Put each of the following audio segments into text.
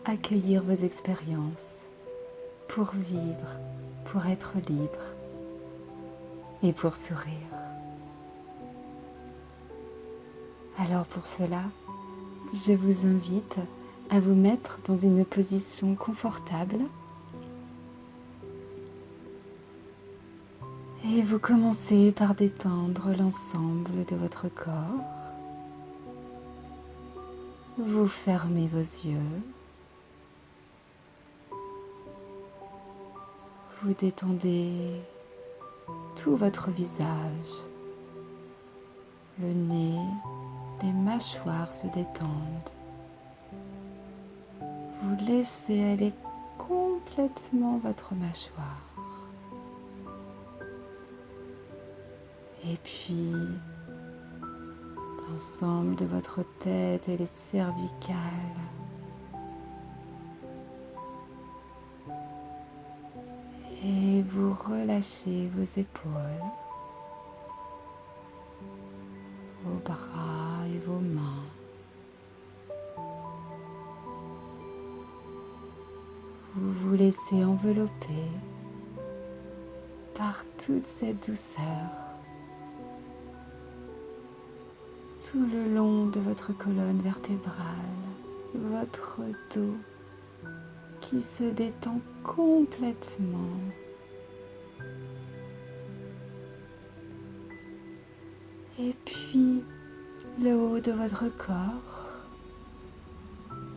accueillir vos expériences, pour vivre, pour être libre et pour sourire. Alors pour cela, je vous invite à vous mettre dans une position confortable et vous commencez par détendre l'ensemble de votre corps. Vous fermez vos yeux. Vous détendez tout votre visage, le nez, les mâchoires se détendent. Vous laissez aller complètement votre mâchoire. Et puis, l'ensemble de votre tête et les cervicales. Et vous relâchez vos épaules, vos bras et vos mains. Vous vous laissez envelopper par toute cette douceur tout le long de votre colonne vertébrale, votre dos qui se détend complètement. Et puis, le haut de votre corps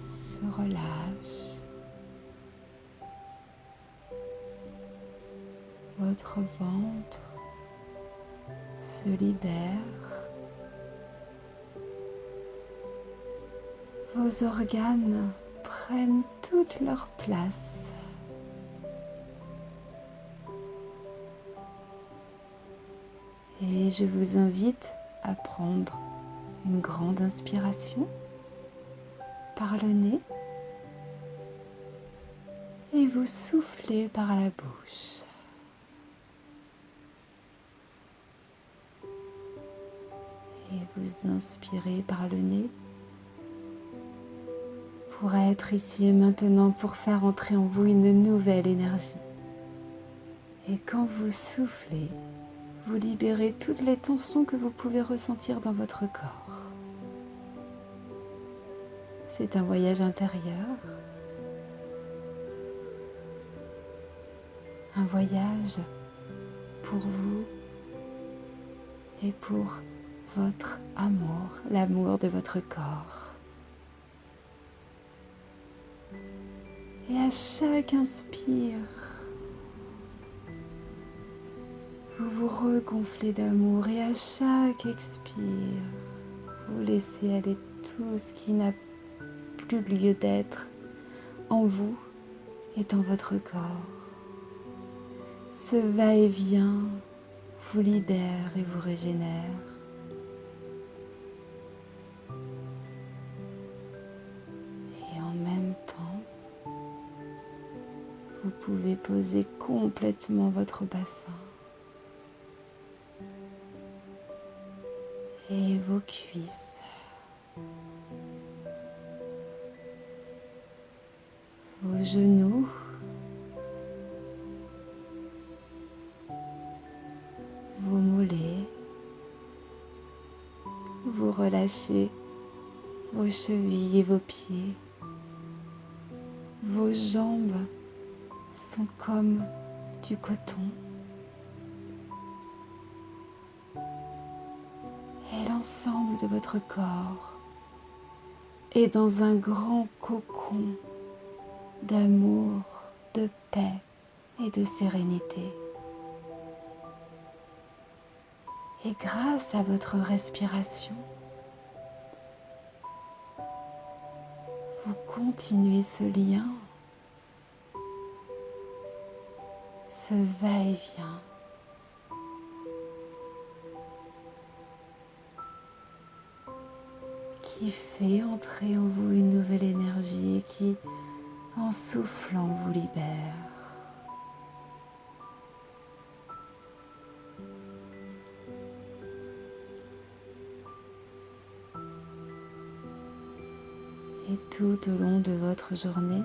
se relâche. Votre ventre se libère. Vos organes prennent toute leur place. Et je vous invite à prendre une grande inspiration par le nez et vous soufflez par la bouche. Et vous inspirez par le nez pour être ici et maintenant, pour faire entrer en vous une nouvelle énergie. Et quand vous soufflez, vous libérez toutes les tensions que vous pouvez ressentir dans votre corps. C'est un voyage intérieur, un voyage pour vous et pour votre amour, l'amour de votre corps. Et à chaque inspire, vous vous regonflez d'amour et à chaque expire, vous laissez aller tout ce qui n'a plus lieu d'être en vous et dans votre corps. Ce va-et-vient vous libère et vous régénère. Et en même temps, vous pouvez poser complètement votre bassin et vos cuisses. Vos genoux, vos mollets, vous relâchez vos chevilles et vos pieds. Vos jambes sont comme du coton. Et l'ensemble de votre corps est dans un grand cocon d'amour, de paix et de sérénité. Et grâce à votre respiration, vous continuez ce lien, ce va-et-vient. Qui fait entrer en vous une nouvelle énergie et qui, en soufflant, vous libère. Et tout au long de votre journée,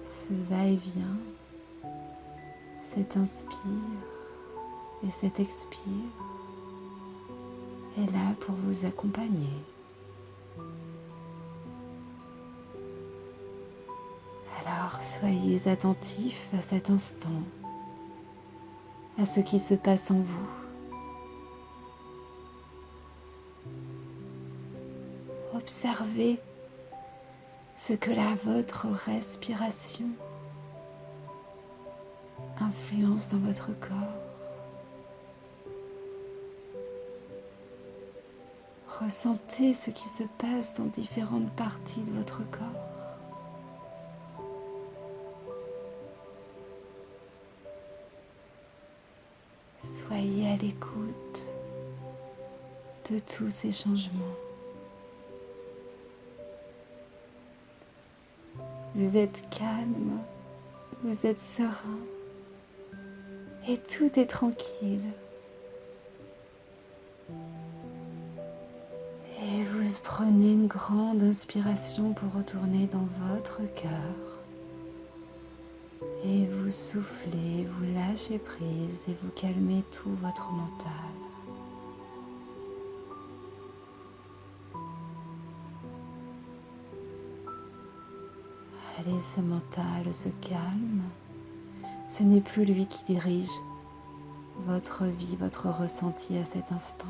ce va-et-vient, cet inspire et cet expire est là pour vous accompagner. Alors soyez attentifs à cet instant, à ce qui se passe en vous. Observez ce que votre respiration influence dans votre corps. Ressentez ce qui se passe dans différentes parties de votre corps. Soyez à l'écoute de tous ces changements. Vous êtes calme, vous êtes serein et tout est tranquille. Et vous prenez une grande inspiration pour retourner dans votre cœur. Et vous soufflez, vous lâchez prise et vous calmez tout votre mental. Allez, ce mental se calme. Ce n'est plus lui qui dirige votre vie, votre ressenti à cet instant.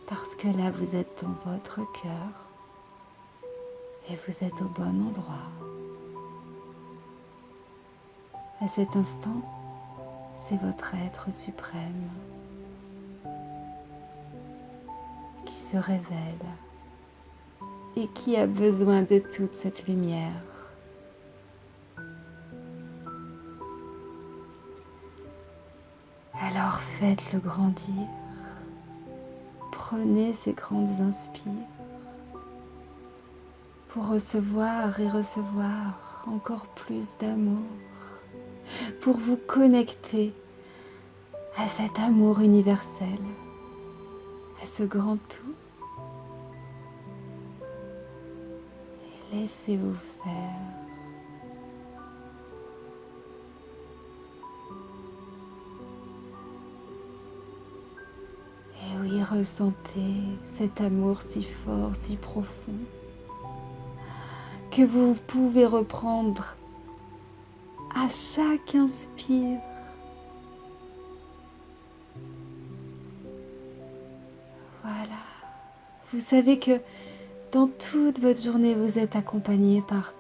Parce que là, vous êtes dans votre cœur et vous êtes au bon endroit. À cet instant, c'est votre être suprême qui se révèle et qui a besoin de toute cette lumière. Alors faites-le grandir. Prenez ces grandes inspires pour recevoir et recevoir encore plus d'amour, pour vous connecter à cet amour universel, à ce grand tout. Et laissez-vous faire. Et oui, ressentez cet amour si fort, si profond, que vous pouvez reprendre à chaque inspire. Voilà. Vous savez que dans toute votre journée, vous êtes accompagné par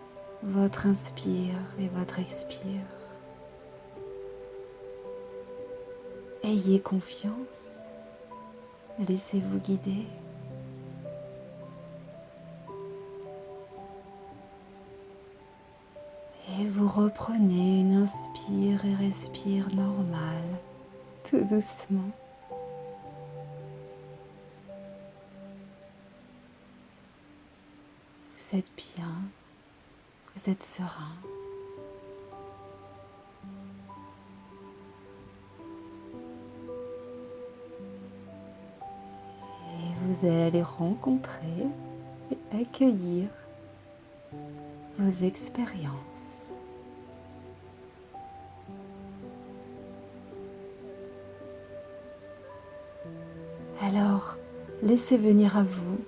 votre inspire et votre expire. Ayez confiance. Laissez-vous guider. Et vous reprenez une inspire et respire normale, tout doucement. Vous êtes bien, vous êtes serein. Et vous allez rencontrer et accueillir vos expériences. Alors, laissez venir à vous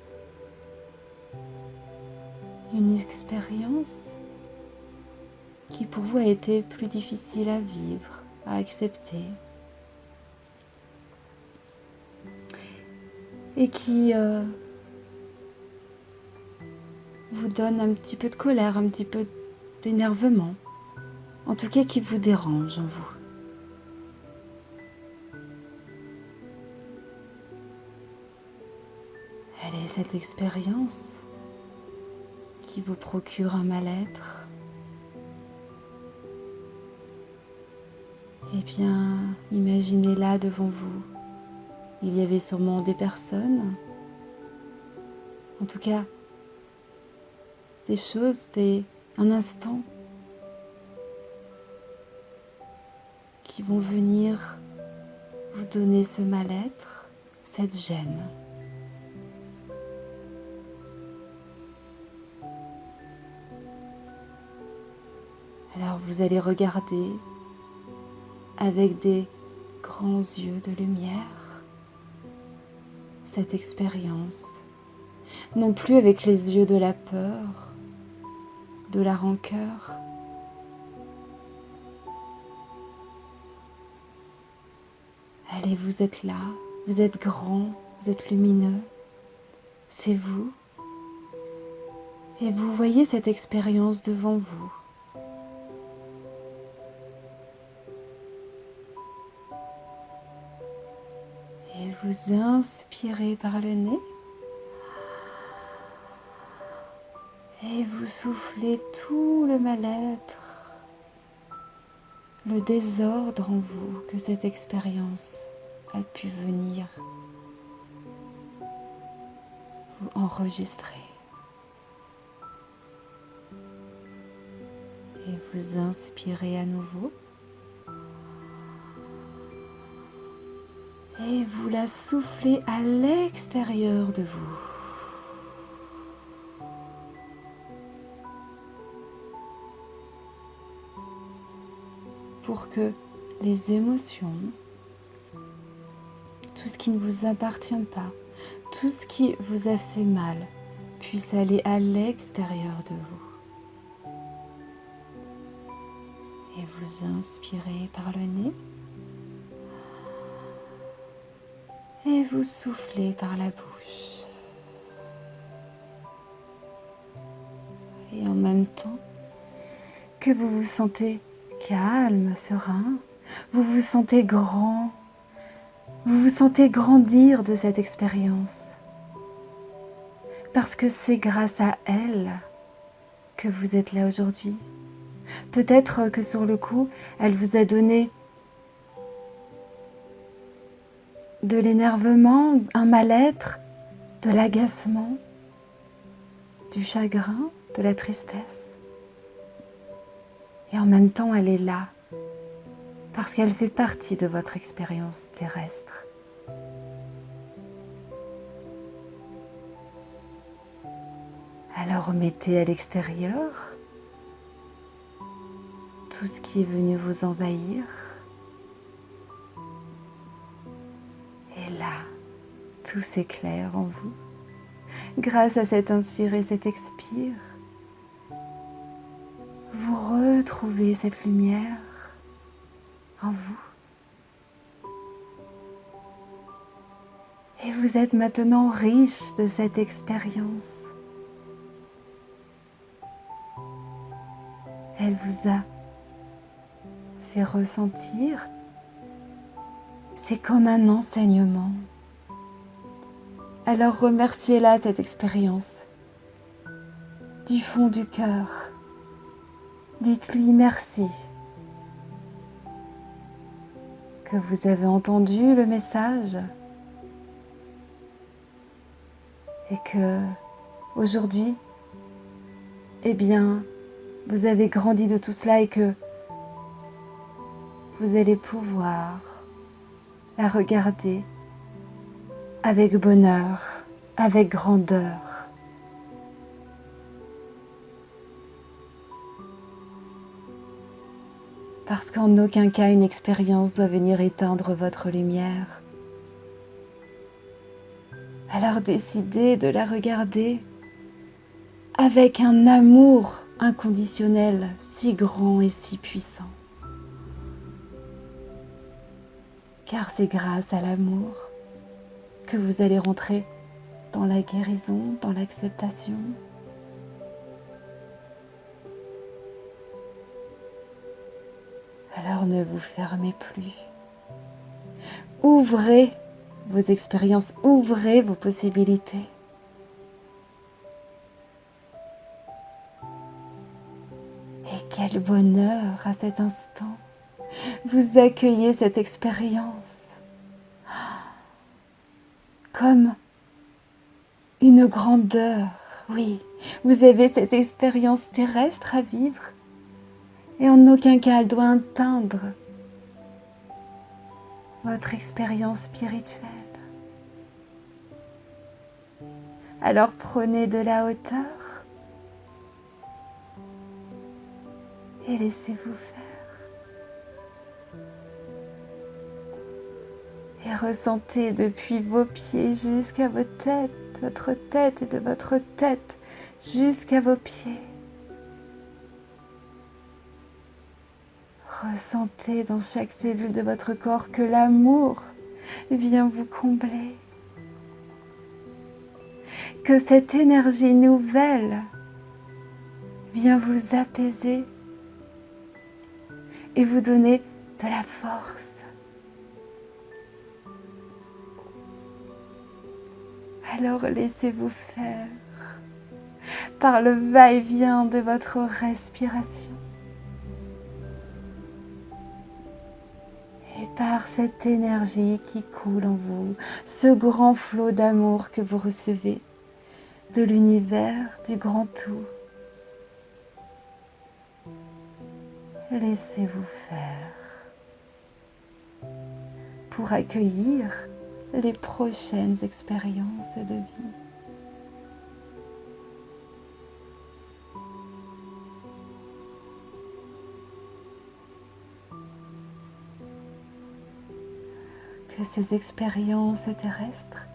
une expérience qui pour vous a été plus difficile à vivre, à accepter, et qui vous donne un petit peu de colère, un petit peu d'énervement, en tout cas qui vous dérange en vous. Elle est cette expérience qui vous procure un mal-être. Eh bien, imaginez-la devant vous. Il y avait sûrement des personnes, en tout cas des choses, un instant qui vont venir vous donner ce mal-être, cette gêne. Alors vous allez regarder avec des grands yeux de lumière cette expérience, non plus avec les yeux de la peur, de la rancœur. Allez, vous êtes là, vous êtes grand, vous êtes lumineux, c'est vous. Et vous voyez cette expérience devant vous. Et vous inspirez par le nez. Et vous soufflez tout le mal-être, le désordre en vous que cette expérience a pu venir vous enregistrer. Et vous inspirez à nouveau. Et vous la soufflez à l'extérieur de vous. Pour que les émotions, tout ce qui ne vous appartient pas, tout ce qui vous a fait mal, puisse aller à l'extérieur de vous. Et vous inspirez par le nez. Et vous soufflez par la bouche. Et en même temps que vous vous sentez calme, serein, vous vous sentez grand, vous vous sentez grandir de cette expérience. Parce que c'est grâce à elle que vous êtes là aujourd'hui. Peut-être que sur le coup, elle vous a donné de l'énervement, un mal-être, de l'agacement, du chagrin, de la tristesse. Et en même temps, elle est là, parce qu'elle fait partie de votre expérience terrestre. Alors remettez à l'extérieur tout ce qui est venu vous envahir. Et là, tout s'éclaire en vous. Grâce à cet inspire et cet expire, vous retrouvez cette lumière en vous. Et vous êtes maintenant riche de cette expérience. Elle vous a fait ressentir. C'est comme un enseignement. Alors remerciez-la, cette expérience, du fond du cœur. Dites-lui merci que vous avez entendu le message et que aujourd'hui, eh bien, vous avez grandi de tout cela et que vous allez pouvoir la regarder avec bonheur, avec grandeur. Parce qu'en aucun cas une expérience doit venir éteindre votre lumière. Alors décidez de la regarder avec un amour inconditionnel si grand et si puissant. Car c'est grâce à l'amour que vous allez rentrer dans la guérison, dans l'acceptation. Alors ne vous fermez plus. Ouvrez vos expériences, ouvrez vos possibilités. Et quel bonheur à cet instant. Vous accueillez cette expérience comme une grandeur. Oui, vous avez cette expérience terrestre à vivre et en aucun cas elle doit atteindre votre expérience spirituelle. Alors prenez de la hauteur et laissez-vous faire. Et ressentez depuis vos pieds jusqu'à votre tête et de votre tête jusqu'à vos pieds. Ressentez dans chaque cellule de votre corps que l'amour vient vous combler, que cette énergie nouvelle vient vous apaiser et vous donner de la force. Alors laissez-vous faire par le va-et-vient de votre respiration et par cette énergie qui coule en vous, ce grand flot d'amour que vous recevez de l'univers, du grand tout. Laissez-vous faire pour accueillir les prochaines expériences de vie. Que ces expériences terrestres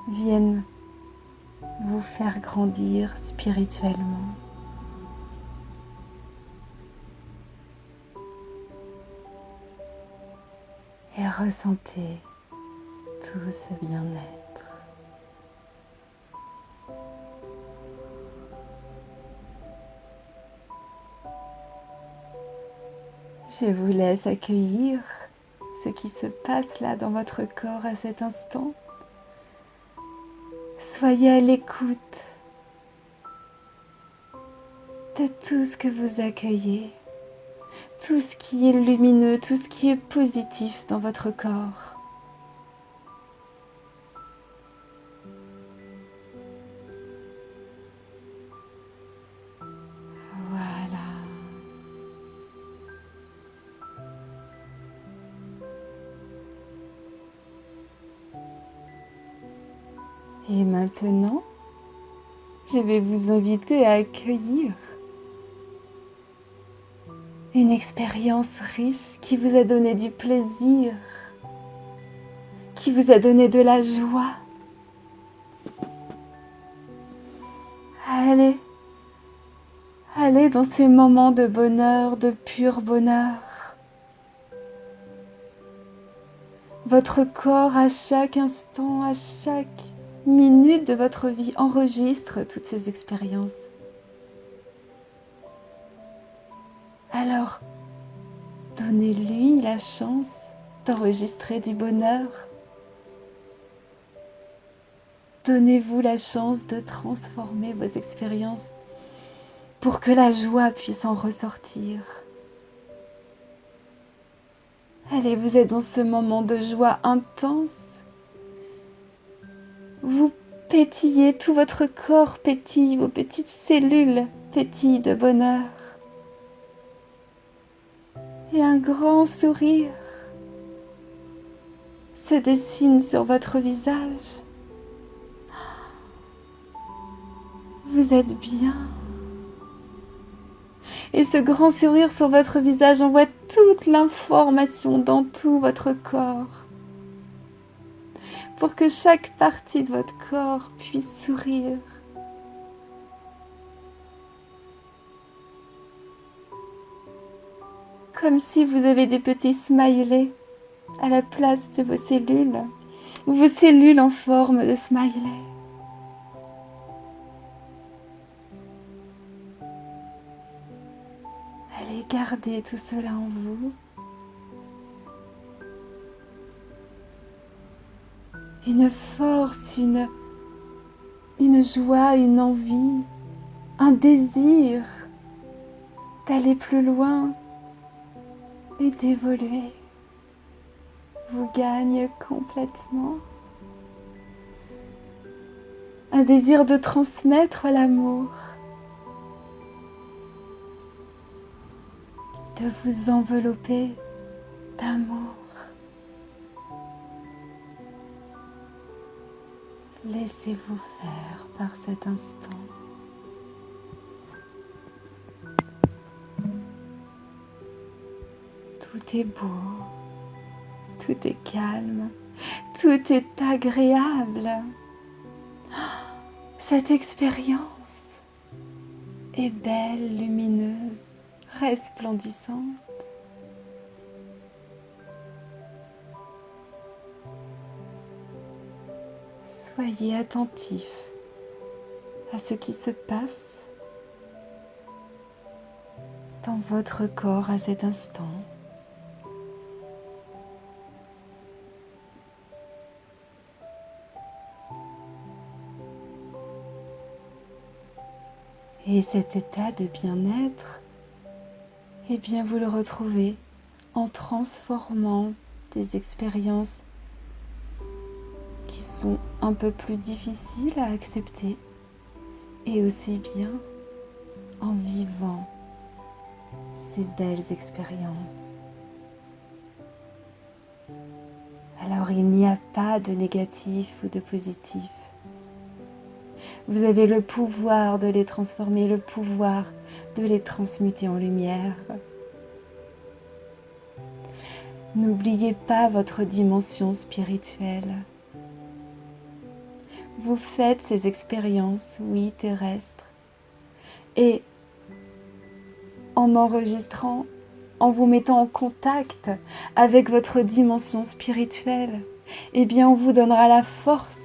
viennent vous faire grandir spirituellement. Et ressentez tout ce bien-être. Je vous laisse accueillir ce qui se passe là dans votre corps à cet instant. Soyez à l'écoute de tout ce que vous accueillez, tout ce qui est lumineux, tout ce qui est positif dans votre corps. Voilà. Et maintenant, je vais vous inviter à accueillir une expérience riche qui vous a donné du plaisir, qui vous a donné de la joie. Allez dans ces moments de bonheur, de pur bonheur. Votre corps, à chaque instant, à chaque minute de votre vie, enregistre toutes ces expériences. Alors, donnez-lui la chance d'enregistrer du bonheur. Donnez-vous la chance de transformer vos expériences pour que la joie puisse en ressortir. Allez, vous êtes dans ce moment de joie intense. Vous pétillez, tout votre corps pétille, vos petites cellules pétillent de bonheur. Et un grand sourire se dessine sur votre visage. Vous êtes bien. Et ce grand sourire sur votre visage envoie toute l'information dans tout votre corps pour que chaque partie de votre corps puisse sourire. Comme si vous avez des petits smileys à la place de vos cellules en forme de smiley. Allez, gardez tout cela en vous. Une force, une joie, une envie, un désir d'aller plus loin et d'évoluer vous gagne complètement. Un désir de transmettre l'amour, de vous envelopper d'amour. Laissez-vous faire par cet instant. Tout est beau, tout est calme, tout est agréable. Cette expérience est belle, lumineuse, resplendissante. Soyez attentif à ce qui se passe dans votre corps à cet instant. Et cet état de bien-être, eh bien vous le retrouvez en transformant des expériences qui sont un peu plus difficiles à accepter et aussi bien en vivant ces belles expériences. Alors il n'y a pas de négatif ou de positif. Vous avez le pouvoir de les transformer, le pouvoir de les transmuter en lumière. N'oubliez pas votre dimension spirituelle. Vous faites ces expériences, oui, terrestres, et en enregistrant, en vous mettant en contact avec votre dimension spirituelle, eh bien on vous donnera la force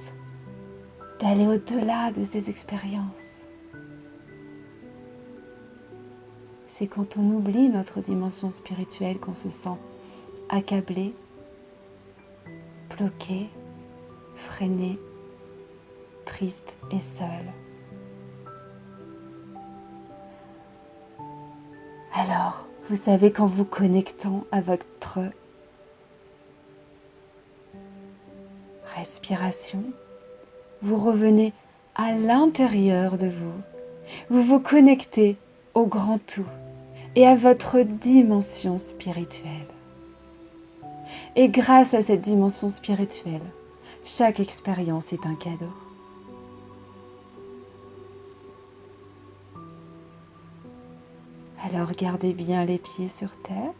d'aller au-delà de ces expériences. C'est quand on oublie notre dimension spirituelle qu'on se sent accablé, bloqué, freiné, triste et seul. Alors, vous savez, qu'en vous connectant à votre respiration, vous revenez à l'intérieur de vous. Vous vous connectez au grand tout et à votre dimension spirituelle. Et grâce à cette dimension spirituelle, chaque expérience est un cadeau. Alors gardez bien les pieds sur terre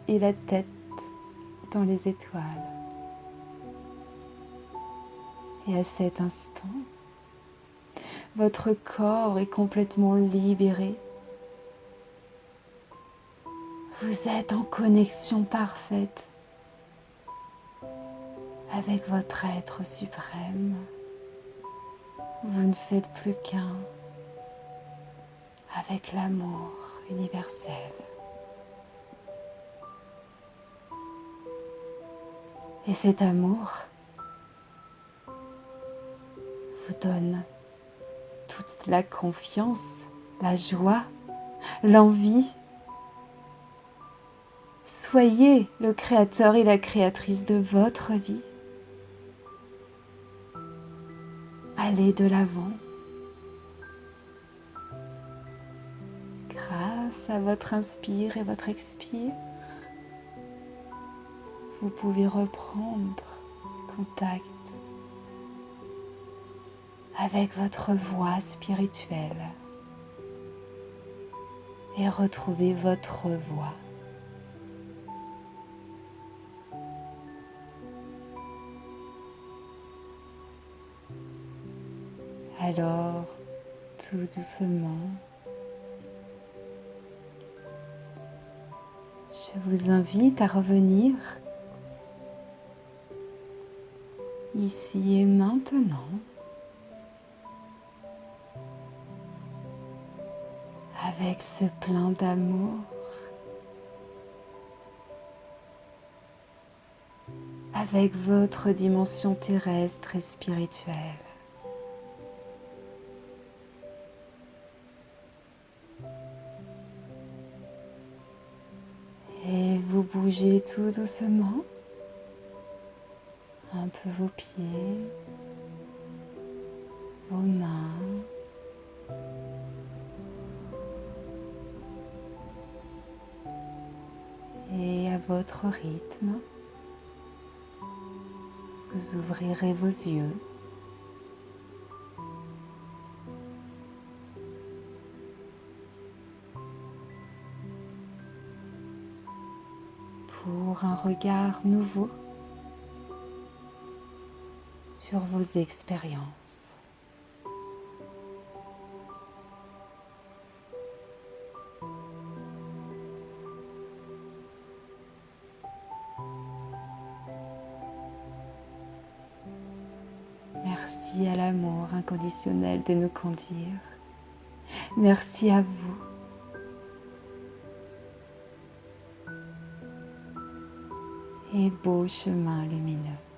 et la tête dans les étoiles. Et à cet instant, votre corps est complètement libéré. Vous êtes en connexion parfaite avec votre être suprême. Vous ne faites plus qu'un avec l'amour universel. Et cet amour vous donne toute la confiance, la joie, l'envie. Soyez le créateur et la créatrice de votre vie. Allez de l'avant. Grâce à votre inspire et votre expire, vous pouvez reprendre contact avec votre voix spirituelle et retrouver votre voix. Alors, tout doucement, je vous invite à revenir ici et maintenant avec ce plein d'amour, avec votre dimension terrestre et spirituelle. Et vous bougez tout doucement un peu vos pieds, vos mains, et à votre rythme, vous ouvrirez vos yeux. pour un regard nouveau sur vos expériences. Merci à l'amour inconditionnel de nous conduire. Merci à vous. Et beau chemin lumineux.